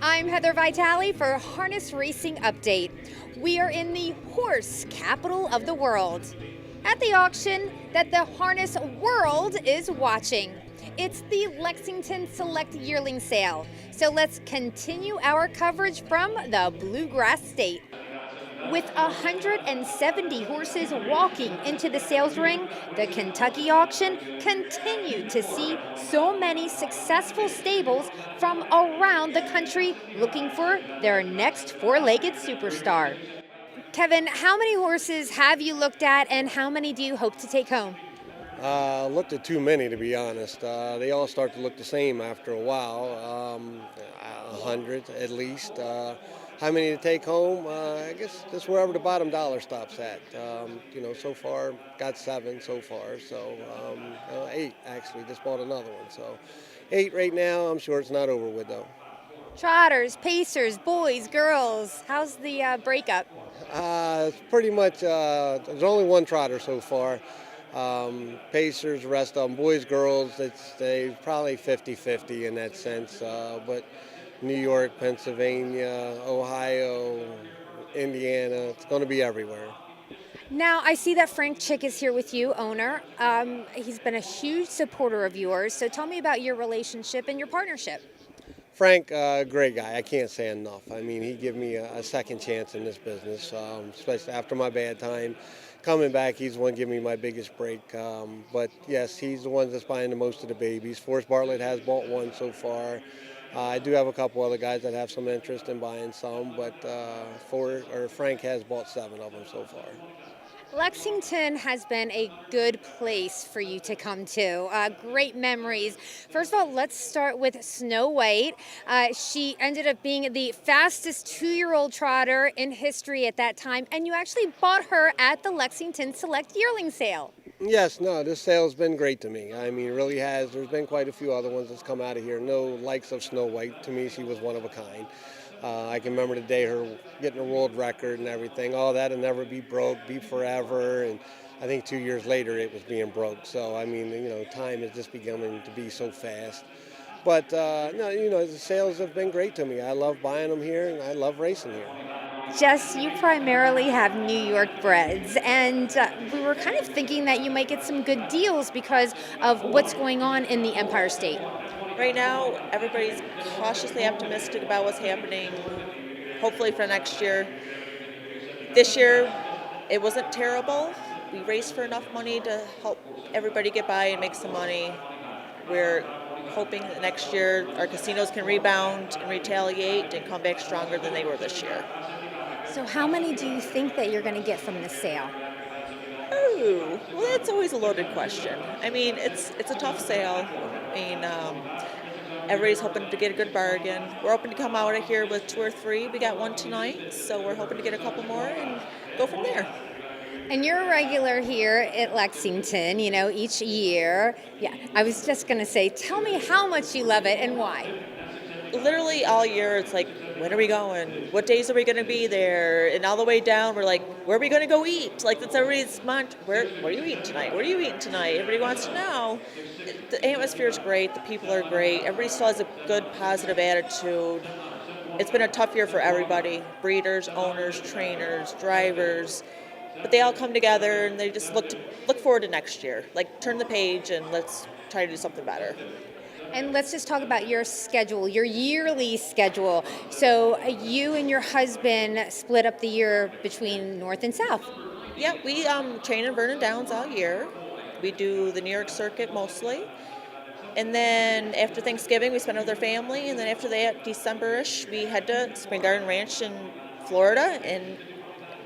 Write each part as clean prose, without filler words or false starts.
I'm Heather Vitale for Harness Racing Update. We are in the horse capital of the world, at the auction that the harness world is watching. It's the Lexington Yearling Sale. So let's continue our coverage from the Bluegrass State. With 170 horses walking into the sales ring, the Kentucky auction continued to see so many successful stables from around the country looking for their next four-legged superstar. Kevin, how many horses have you looked at and how many do you hope to take home? Looked at too many, to be honest. They all start to look the same after a while, 100 at least. How many to take home? I guess just wherever the bottom dollar stops at. So far, got 7 so far. So 8, actually. Just bought another one. So 8 right now. I'm sure it's not over with, though. Trotters, pacers, boys, girls. How's the breakup? It's pretty much, there's only one trotter so far. Pacers, the rest of them, boys, girls, they probably 50-50 in that sense. But New York, Pennsylvania, Ohio, Indiana, it's going to be everywhere. Now, I see that Frank Chick is here with you, owner. He's been a huge supporter of yours. So tell me about your relationship and your partnership. Frank, great guy. I can't say enough. I mean, he gave me a second chance in this business, especially after my bad time. Coming back, he's the one giving me my biggest break. But yes, he's the one that's buying the most of the babies. Forrest Bartlett has bought one so far. I do have a couple other guys that have some interest in buying some, but Frank has bought 7 of them so far. Lexington has been a good place for you to come to. Great memories. First of all, let's start with Snow White. She ended up being the fastest 2-year-old trotter in history at that time, and you actually bought her at the Lexington Yearling Sale. Yes, no, this sale's been great to me. I mean, it really has. There's been quite a few other ones that's come out of here. No likes of Snow White. To me, she was one of a kind. I can remember the day her getting a world record and everything. Oh, that'll never be broke, be forever. And I think 2 years later it was being broke. So, I mean, time is just beginning to be so fast. But, the sales have been great to me. I love buying them here and I love racing here. Jess, you primarily have New York breds, and we were kind of thinking that you might get some good deals because of what's going on in the Empire State. Right now, everybody's cautiously optimistic about what's happening, hopefully for next year. This year, it wasn't terrible. We raced for enough money to help everybody get by and make some money. We're hoping that next year our casinos can rebound and retaliate and come back stronger than they were this year. So how many do you think that you're going to get from this sale? Oh, well, that's always a loaded question. I mean, it's a tough sale. I mean, everybody's hoping to get a good bargain. We're hoping to come out of here with 2 or 3. We got 1 tonight, so we're hoping to get a couple more and go from there. And you're a regular here at Lexington, each year. Yeah, I was just going to say, tell me how much you love it and why. Literally all year, it's like, when are we going? What days are we going to be there? And all the way down, we're like, where are we going to go eat? Like, that's everybody's mantra. What are you eating tonight? What are you eating tonight? Everybody wants to know. The atmosphere is great. The people are great. Everybody still has a good, positive attitude. It's been a tough year for everybody. Breeders, owners, trainers, drivers. But they all come together and they just look forward to next year. Like, turn the page and let's try to do something better. And let's just talk about your schedule, your yearly schedule. So you and your husband split up the year between North and South. Yeah, we train in Vernon Downs all year. We do the New York circuit mostly. And then after Thanksgiving, we spend with our family. And then after that, December-ish, we head to Spring Garden Ranch in Florida and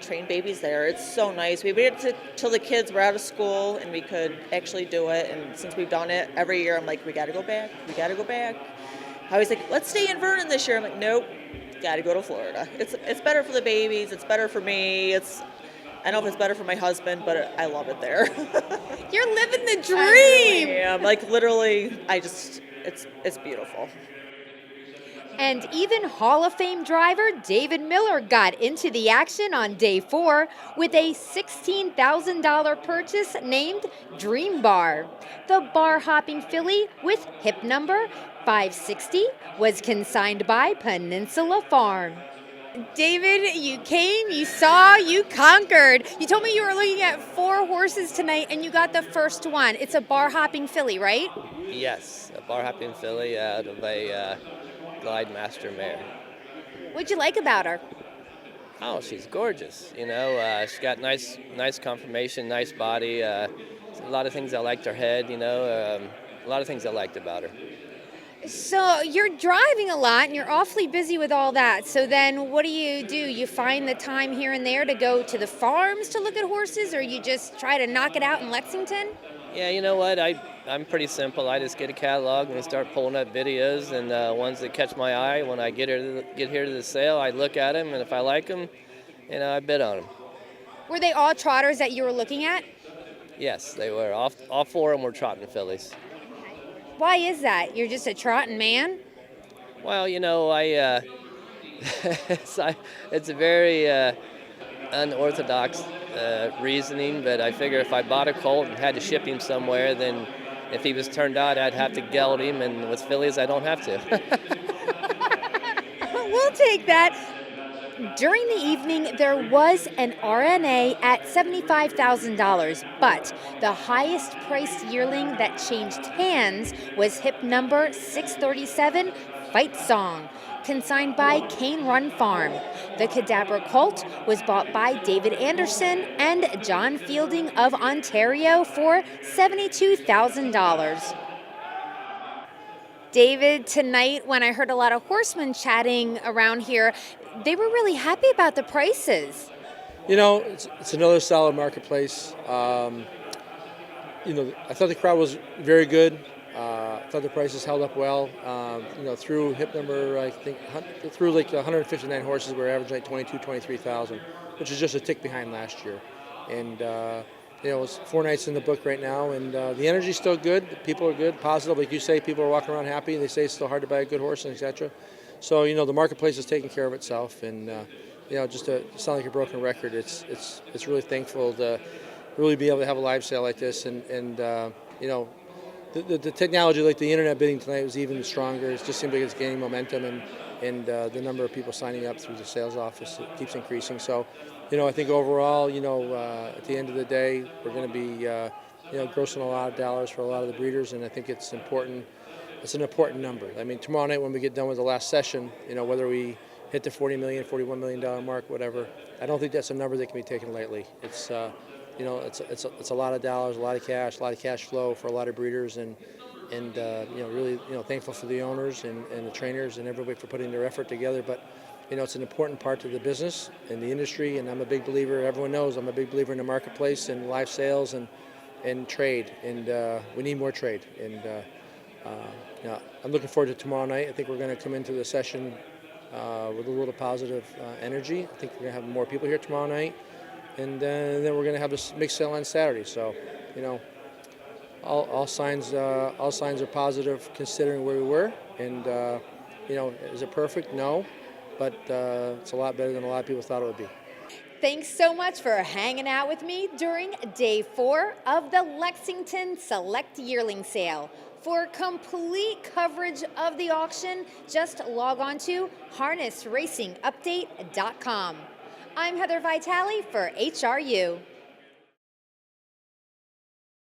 train babies there. It's so nice. We waited till the kids were out of school and we could actually do it. And since we've done it every year, I'm like, we got to go back. We got to go back. I was like, let's stay in Vernon this year. I'm like, nope, got to go to Florida. It's better for the babies. It's better for me. I don't know if it's better for my husband, but I love it there. You're living the dream. I really am. Like, literally, it's beautiful. And even Hall of Fame driver David Miller got into the action on day 4 with a $16,000 purchase named Dream Bar. The bar-hopping filly with hip number 560 was consigned by Peninsula Farm. David, you came, you saw, you conquered. You told me you were looking at 4 horses tonight and you got the first one. It's a bar hopping filly, right? Yes, a bar hopping filly out of a Glide Master mare. What'd you like about her? Oh, she's gorgeous. She's got nice conformation, nice body. A lot of things I liked her head. A lot of things I liked about her. So you're driving a lot and you're awfully busy with all that. So then what do? You find the time here and there to go to the farms to look at horses, or you just try to knock it out in Lexington? Yeah, you know what? I'm pretty simple. I just get a catalog and start pulling up videos, and ones that catch my eye. When I get here to the sale, I look at them, and if I like them, I bid on them. Were they all trotters that you were looking at? Yes, they were. All 4 of them were trotting fillies. Why is that? You're just a trotting man? Well, I it's a very unorthodox reasoning, but I figure if I bought a colt and had to ship him somewhere, then if he was turned out, I'd have to geld him, and with fillies, I don't have to. We'll take that. During the evening, there was an RNA at $75,000, but the highest priced yearling that changed hands was hip number 637, Fight Song, consigned by Cane Run Farm. The cadaver colt was bought by David Anderson and John Fielding of Ontario for $72,000. David, tonight when I heard a lot of horsemen chatting around here, they were really happy about the prices. It's another solid marketplace. I thought the crowd was very good. I thought the prices held up well. Through hip number, I think, through like 159 horses, we were averaging like 23,000, which is just a tick behind last year. And it's 4 nights in the book right now, and the energy's still good. The people are good, positive. Like you say, people are walking around happy. They say it's still hard to buy a good horse, and etc. So the marketplace is taking care of itself, and just to sound like a broken record, it's really thankful to really be able to have a live sale like this, and the technology, like the internet bidding tonight, was even stronger. It just seems like it's gaining momentum, and the number of people signing up through the sales office keeps increasing. So, I think overall, at the end of the day, we're going to be, grossing a lot of dollars for a lot of the breeders, and I think it's important. It's an important number. I mean, tomorrow night when we get done with the last session, whether we hit the $40 million, $41 million mark, whatever, I don't think that's a number that can be taken lightly. It's it's a lot of dollars, a lot of cash flow for a lot of breeders, and really thankful for the owners and the trainers and everybody for putting their effort together. But it's an important part to the business and the industry, and I'm a big believer. Everyone knows I'm a big believer in the marketplace and live sales and trade, and we need more trade. And I'm looking forward to tomorrow night. I think we're going to come into the session with a little positive energy. I think we're going to have more people here tomorrow night. And then we're going to have this mixed sale on Saturday. So, all signs are positive considering where we were. And is it perfect? No, but it's a lot better than a lot of people thought it would be. Thanks so much for hanging out with me during day 4 of the Lexington Select Yearling Sale. For complete coverage of the auction, just log on to harnessracingupdate.com. I'm Heather Vitale for HRU.